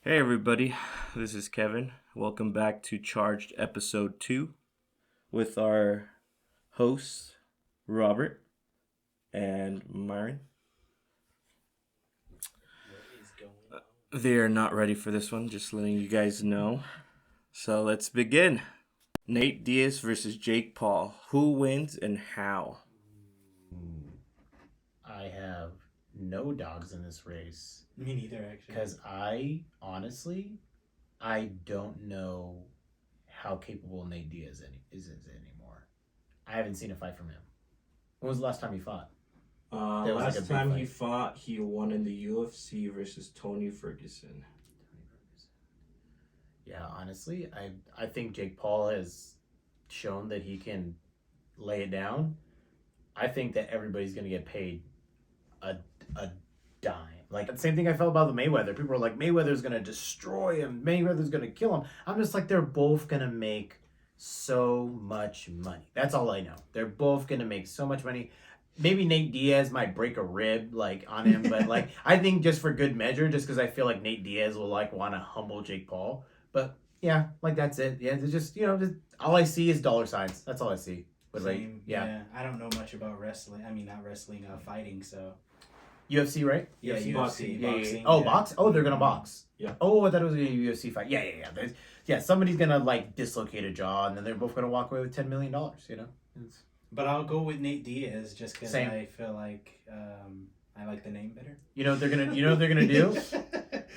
Hey everybody, this is Kevin. Welcome back to Charged Episode 2 with our hosts, Robert and Myron. What is going on? They are not ready for this one, just letting you guys know. So let's begin. Nate Diaz versus Jake Paul. Who wins and how? I have no dogs in this race Me neither, actually. because I don't know how capable Nate Diaz is anymore. I haven't seen a fight from him. When was the last time he fought? There was Last like a big time fight. he fought, he won in the UFC versus Tony Ferguson. Yeah, honestly, I think Jake Paul has shown that he can lay it down. I think that everybody's gonna get paid a dime. Like the same thing I felt about the Mayweather. People were like, Mayweather's gonna destroy him. Mayweather's gonna kill him. I'm just like, they're both gonna make so much money. That's all I know. They're both gonna make so much money. Maybe Nate Diaz might break a rib like on him, but like I think just for good measure, just because I feel like Nate Diaz will like want to humble Jake Paul. But yeah, like that's it. Yeah, it's just just all I see is dollar signs. That's all I see. But Same. yeah. I don't know much about wrestling. I mean, not wrestling, fighting, so. UFC, right? Yeah, UFC, UFC, boxing. boxing. Oh, box? Oh, they're gonna box. Yeah. Oh, I thought it was a UFC fight. Yeah. Somebody's gonna like dislocate a jaw, and then they're both gonna walk away with $10 million. It's... But I'll go with Nate Diaz just because Same. I feel like I like the name better. You know what they're gonna do?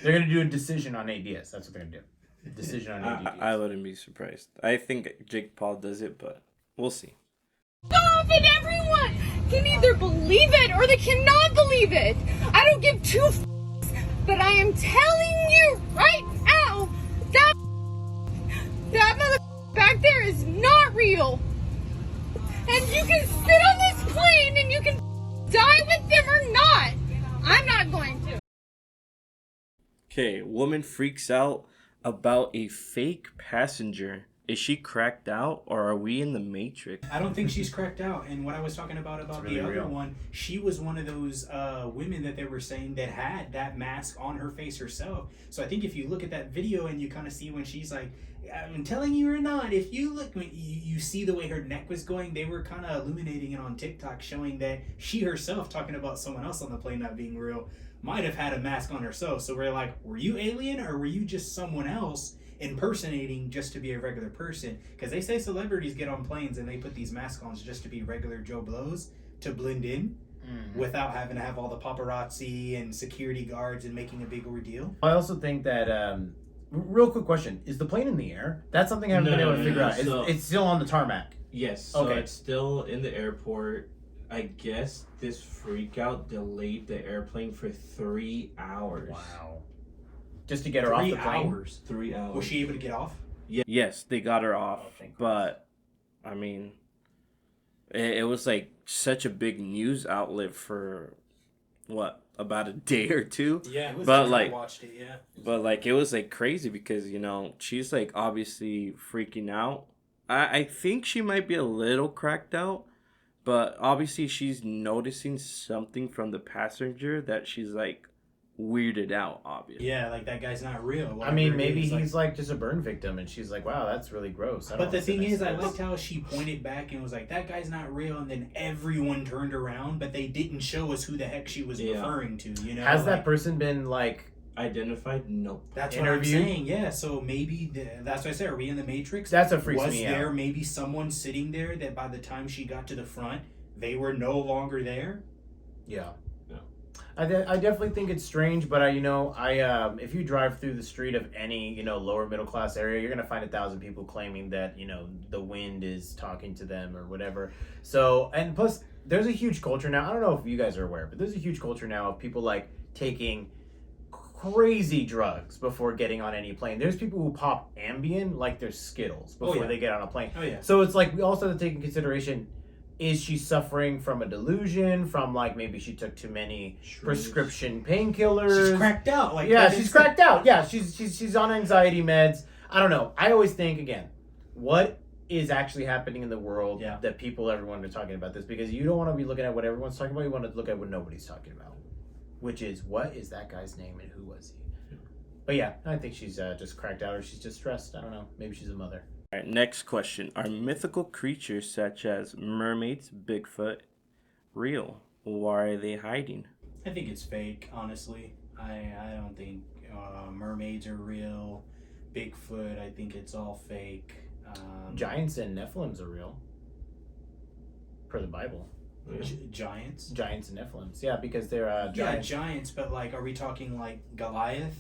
They're gonna do a decision on Nate Diaz. That's what they're gonna do. Decision on Nate Diaz. I wouldn't be surprised. I think Jake Paul does it, but we'll see. Stop it! Everyone can either believe it or they cannot believe it. I don't give two f***s, but I am telling you right now that mother back there is not real. And you can sit on this plane and you can die with them or not. I'm not going to. Okay, woman freaks out about a fake passenger. Is she cracked out or are we in the Matrix? I don't think she's cracked out. And what I was talking about really the other real. one, she was one of those women that they were saying that had that mask on her face herself. So I think if you look at that video and you kind of see when she's like, I'm telling you or not, if you look, when you see the way her neck was going, they were kind of illuminating it on TikTok, showing that she herself, talking about someone else on the plane not being real, might have had a mask on herself. So we're like, were you alien or were you just someone else impersonating just to be a regular person? Because they say celebrities get on planes and they put these masks on just to be regular Joe Blows to blend in without having to have all the paparazzi and security guards and making a big ordeal. I also think that real quick question: is the plane in the air? That's something I haven't been able to figure out. So- It's still on the tarmac. Yes, so Okay. it's still in the airport. I guess this freakout delayed the airplane for 3 hours. Wow. Just to get her off 3 the plane. hours. 3 hours. Was she able to get off? Yes, they got her off, Oh, thank but I mean, it was like such a big news outlet for what, about a day or two. Yeah, it was. But, I like- watched it. Yeah. But like it was like crazy because she's like obviously freaking out. I think she might be a little cracked out, but obviously she's noticing something from the passenger that she's like weirded out. Obviously. Yeah, like that guy's not real. I whatever mean, it maybe is, he's like just a burn victim, and she's like, "Wow, that's really gross." But the thing is, I liked how she pointed back and was like, "That guy's not real," and then everyone turned around, but they didn't show us who the heck she was Yeah. referring to. You know, has that Like, person been like? Identified? Nope. That's interviewed? what I'm saying. Yeah, so maybe that's what I said. Are we in the Matrix? That's what freaks was me there out. maybe someone sitting there that by the time she got to the front, they were no longer there? Yeah. No. I definitely think it's strange, but if you drive through the street of any lower middle class area, you're gonna find 1,000 people claiming that the wind is talking to them or whatever. So, and plus, there's a huge culture now. I don't know if you guys are aware, but there's a huge culture now of people like taking crazy drugs before getting on any plane. There's people who pop Ambien like they're Skittles before yeah. they get on a plane. Oh yeah. So it's like we also have to take in consideration: is she suffering from a delusion? From like maybe she took too many prescription painkillers? She's cracked out. Like Yeah, that she's is- cracked out. Yeah, she's on anxiety meds. I don't know. I always think again, what is actually happening in the world Yeah. that everyone are talking about this, because you don't want to be looking at what everyone's talking about. You want to look at what nobody's talking about, which is what is that guy's name and who was he? But yeah, I think she's just cracked out, or she's just stressed. I don't know. Maybe she's a mother. All right, next question. Are mythical creatures such as mermaids, Bigfoot, real? Why are they hiding? I think it's fake, honestly. I don't think mermaids are real. Bigfoot, I think it's all fake. Giants and Nephilims are real. Per the Bible. Giants? Giants and Nephilims. Yeah, because they're giants. Yeah, giants, but like, are we talking like Goliath?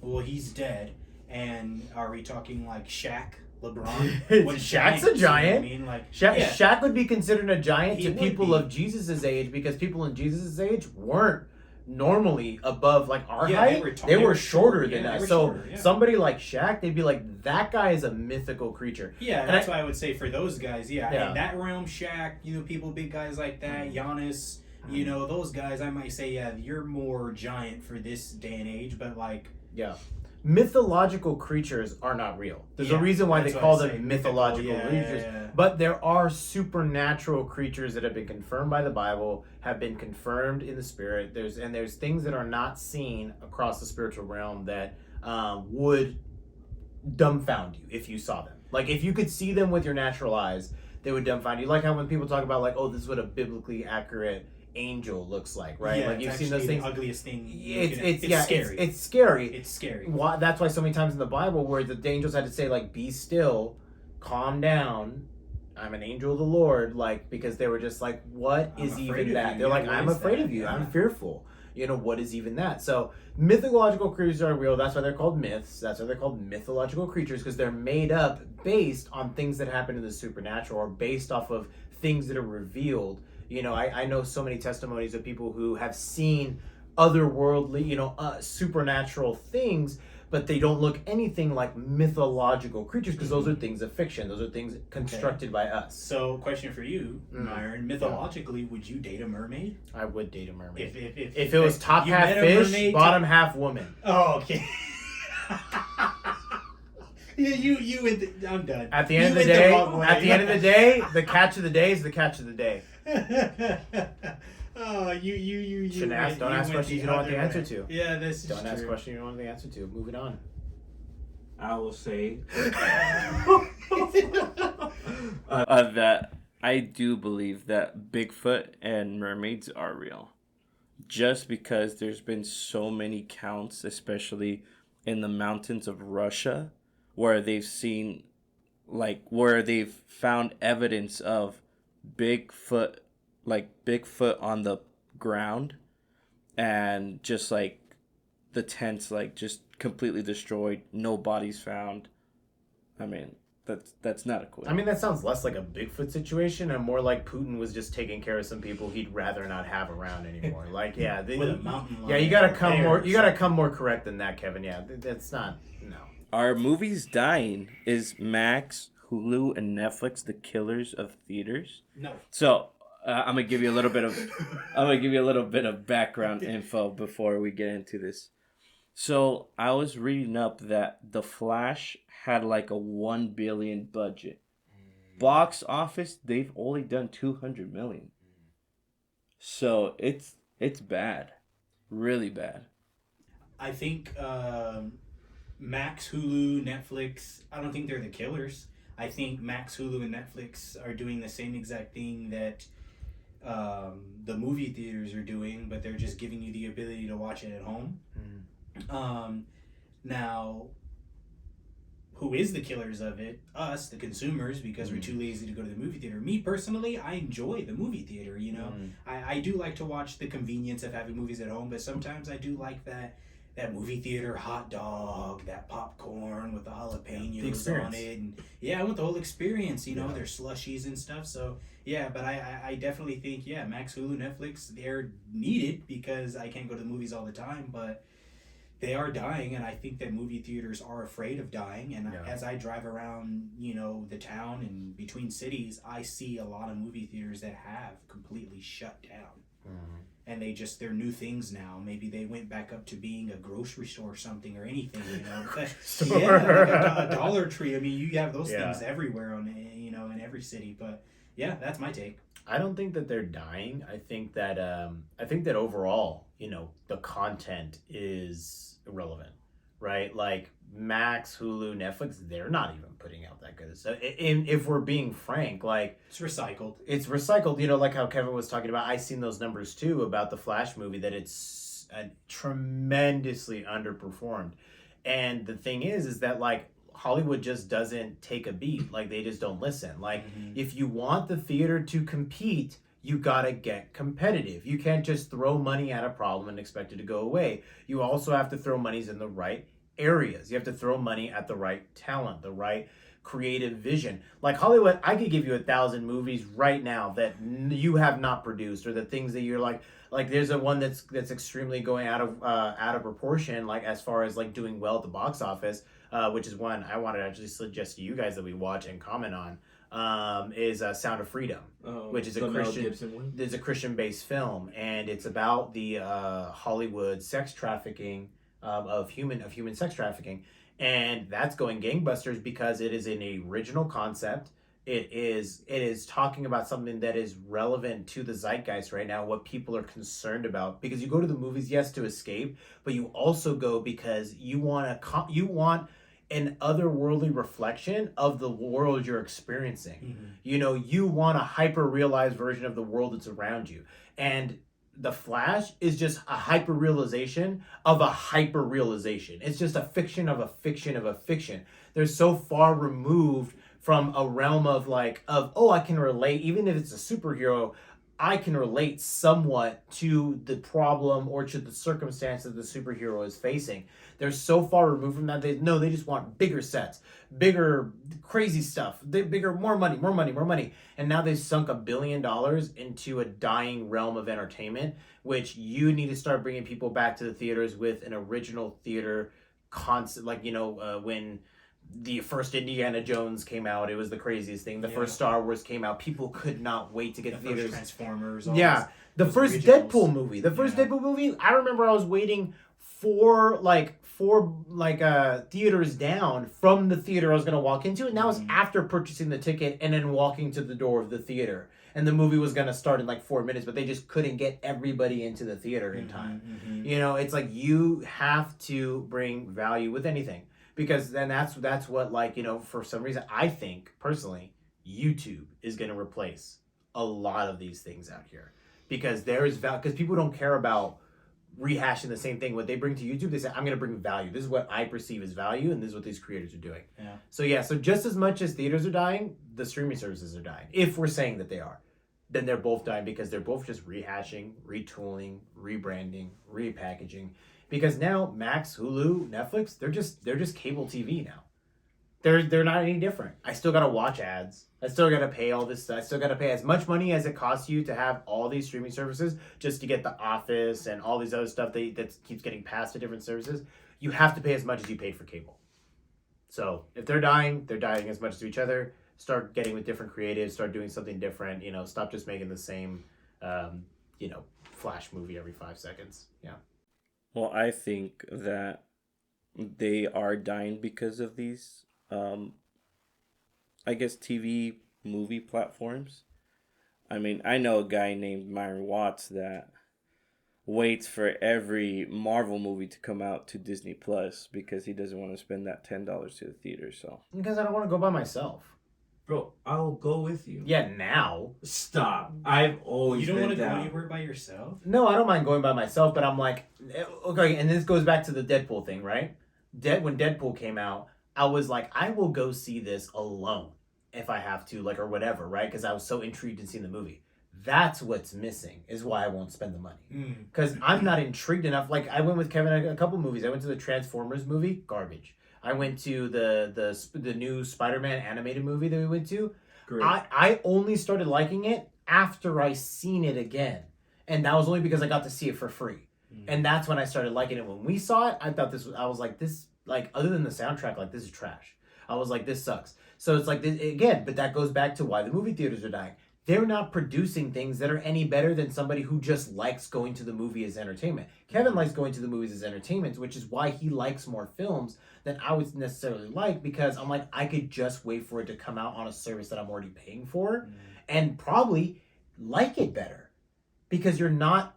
Well, he's dead. And are we talking like Shaq? LeBron? Shaq's a giant. You know what I mean? Like, Shaq would be considered a giant He to would people be. of Jesus' age, because people in Jesus' age weren't normally above like our height. They were shorter than us. So somebody like Shaq, they'd be like, that guy is a mythical creature. Yeah, And that's why I would say for those guys, Yeah. in that realm, Shaq, you know, people, big guys like that, Giannis, you know, those guys, I might say, yeah, you're more giant for this day and age, but like, Yeah. Mythological creatures are not real. There's a Yeah, reason why they that's what call I say, them mythological mythical, creatures. yeah. But there are supernatural creatures that have been confirmed by the Bible, have been confirmed in the spirit. There's things that are not seen across the spiritual realm that would dumbfound you if you saw them. Like, if you could see them with your natural eyes, they would dumbfound you. Like how when people talk about, like, oh, this is what a biblically accurate angel looks like, right? yeah, Like, it's you've seen those actually things. the ugliest thing. It's scary. It's scary. It's scary. Why, that's why so many times in the Bible where the angels had to say, like, be still, calm down, I'm an angel of the Lord, like, because they were just like, what I'm is afraid even of that? you. They're Yeah, like, what I'm is afraid that? of you. Yeah. I'm fearful. You know, what is even that? So mythological creatures are real. That's why they're called myths. That's why they're called mythological creatures, because they're made up based on things that happen in the supernatural, or based off of things that are revealed. You know, I know so many testimonies of people who have seen otherworldly, you know, supernatural things, but they don't look anything like mythological creatures, because those are things of fiction. Those are things constructed by us. So, question for you, Myron. Mythologically, would you date a mermaid? I would date a mermaid. If If it was top you half met a fish, mermaid, bottom half woman. Oh, okay. Yeah, you went. I'm done. At the end of You the went day, wrong way. at the end of the day, the catch of the day is the catch of the day. Oh, you Shouldn't ask. went- Don't you ask went questions the you don't want the other answer way. to. Yeah, this is Don't ask true. questions you don't want the answer to. Moving on. I will say that I do believe that Bigfoot and mermaids are real. Just because there's been so many counts, especially in the mountains of Russia, where they've seen, like, where they've found evidence of Bigfoot, like Bigfoot on the ground, and just like the tents, like, just completely destroyed, no bodies found. I mean, that's not a cool. I mean, that sounds less like a Bigfoot situation and more like Putin was just taking care of some people he'd rather not have around anymore. Like, yeah, With a mountain yeah, lion you gotta or come bear more. or You gotta come more correct than that, Kevin. Yeah, that's not. No. Are movies dying? Is Max, Hulu, and Netflix the killers of theaters? No. So I'm gonna give you a little bit of background info before we get into this. So I was reading up that The Flash had like a 1 billion budget. Box office, they've only done 200 million. So it's bad, really bad. I think Max, Hulu, Netflix, I don't think they're the killers. I think Max, Hulu, and Netflix are doing the same exact thing that the movie theaters are doing, but they're just giving you the ability to watch it at home. Now, who is the killers of it? Us, the consumers, because we're too lazy to go to the movie theater. Me, personally, I enjoy the movie theater, you know? I do like to watch the convenience of having movies at home, but sometimes I do like that movie theater hot dog, that popcorn with the jalapenos on it, and yeah, I want the whole experience, you know, their slushies and stuff. So yeah, but I definitely think, yeah, Max, Hulu, Netflix, they're needed because I can't go to the movies all the time, but they are dying, and I think that movie theaters are afraid of dying. And as I drive around, you know, the town and between cities, I see a lot of movie theaters that have completely shut down. And they're new things now. Maybe they went back up to being a grocery store or something or anything, you know. Like a Dollar Tree. I mean, you have those things everywhere in every city. But yeah, that's my take. I don't think that they're dying. I think that overall, you know, the content is irrelevant, right? Like Max, Hulu, Netflix, they're not even putting out that good. So if we're being frank, like It's recycled. it's recycled, you know, like how Kevin was talking about. I seen those numbers too about the Flash movie, that it's tremendously underperformed. And the thing is that like Hollywood just doesn't take a beat. Like they just don't listen. Like if you want the theater to compete, you gotta get competitive. You can't just throw money at a problem and expect it to go away. You also have to throw monies in the right areas. You have to throw money at the right talent, the right creative vision. Like Hollywood, I could give you 1,000 movies right now that you have not produced, or the things that you're like there's a one that's extremely going out of proportion, like as far as like doing well at the box office, which is one I wanted to actually suggest to you guys that we watch and comment on, is Sound of Freedom, which is a Christian-based film, and it's about the Hollywood sex trafficking of human sex trafficking, and that's going gangbusters because it is an original concept. It is talking about something that is relevant to the zeitgeist right now, what people are concerned about. Because you go to the movies, yes, to escape, but you also go because you want an otherworldly reflection of the world you're experiencing. You know, you want a hyper realized version of the world that's around you, and The Flash is just a hyper realization of a hyper realization. It's just a fiction of a fiction of a fiction. They're so far removed from a realm of I can relate, even if it's a superhero, I can relate somewhat to the problem or to the circumstance that the superhero is facing. They're so far removed from that. They just want bigger sets, bigger crazy stuff, more money. And now they've sunk $1 billion into a dying realm of entertainment, which you need to start bringing people back to the theaters with an original theater concept. Like, when the first Indiana Jones came out, it was the craziest thing. The first Star Wars came out, people could not wait to get the theaters. Transformers. The first originals. Deadpool movie. Deadpool movie. I remember I was waiting four theaters down from the theater I was going to walk into, and that was after purchasing the ticket and then walking to the door of the theater. And the movie was going to start in 4 minutes, but they just couldn't get everybody into the theater in time. You know, it's like you have to bring value with anything. Because then that's what, for some reason, I think, personally, YouTube is going to replace a lot of these things out here. Because there is value. Because people don't care about rehashing the same thing. What they bring to YouTube, they say, I'm going to bring value. This is what I perceive as value, and this is what these creators are doing. Yeah. So just as much as theaters are dying, the streaming services are dying. If we're saying that they are. Then they're both dying because they're both just rehashing, retooling, rebranding, repackaging. Because now Max, Hulu, Netflix, they're just cable TV now. They're not any different. I still gotta watch ads. I still gotta pay all this stuff. I still gotta pay as much money as it costs you to have all these streaming services just to get The Office and all these other stuff that keeps getting passed to different services. You have to pay as much as you paid for cable. So if they're dying as much as each other. Start getting with different creatives. Start doing something different. Stop just making the same, Flash movie every 5 seconds. Yeah. Well, I think that they are dying because of these, TV movie platforms. I mean, I know a guy named Myron Watts that waits for every Marvel movie to come out to Disney Plus because he doesn't want to spend that $10 to the theater. So because I don't want to go by myself. Bro, I'll go with you. Yeah, now. Stop. I've always You don't been want to go down. anywhere by yourself? No, I don't mind going by myself, but I'm like, okay, and this goes back to the Deadpool thing, right? When Deadpool came out, I was like, I will go see this alone if I have to, or whatever, right? Because I was so intrigued in seeing the movie. That's what's missing, is why I won't spend the money. Because I'm not intrigued enough. I went with Kevin a couple movies. I went to the Transformers movie, garbage. I went to the new Spider-Man animated movie that we went to. Great. I only started liking it after I seen it again. And that was only because I got to see it for free. And that's when I started liking it. When we saw it, I was like, other than the soundtrack, this is trash. I was like, this sucks. So it's again, but that goes back to why the movie theaters are dying. They're not producing things that are any better than somebody who just likes going to the movie as entertainment. Kevin likes going to the movies as entertainment, which is why he likes more films than I would necessarily like, because I'm like, I could just wait for it to come out on a service that I'm already paying for and probably like it better, because you're not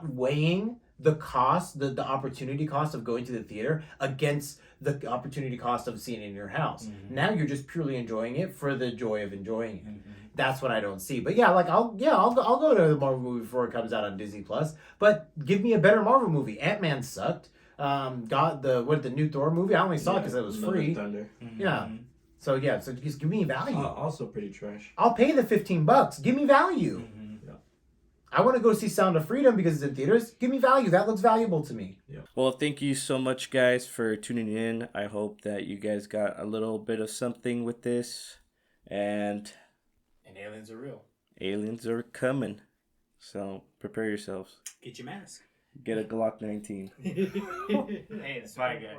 weighing the cost, the opportunity cost of going to the theater against the opportunity cost of seeing it in your house. Now you're just purely enjoying it for the joy of enjoying it. That's what I don't see. But yeah, like I'll go to the Marvel movie before it comes out on Disney Plus. But give me a better Marvel movie. Ant-Man sucked. The new Thor movie? I only saw it because it was free. Thunder. Yeah. So just give me value. Also pretty trash. I'll pay the $15. Give me value. Yeah. I want to go see Sound of Freedom because it's in theaters. Give me value. That looks valuable to me. Yeah. Well, thank you so much, guys, for tuning in. I hope that you guys got a little bit of something with this. And aliens are real. aliens are coming. So prepare yourselves. Get your mask. Get a Glock 19. Hey, that's Bye, guys.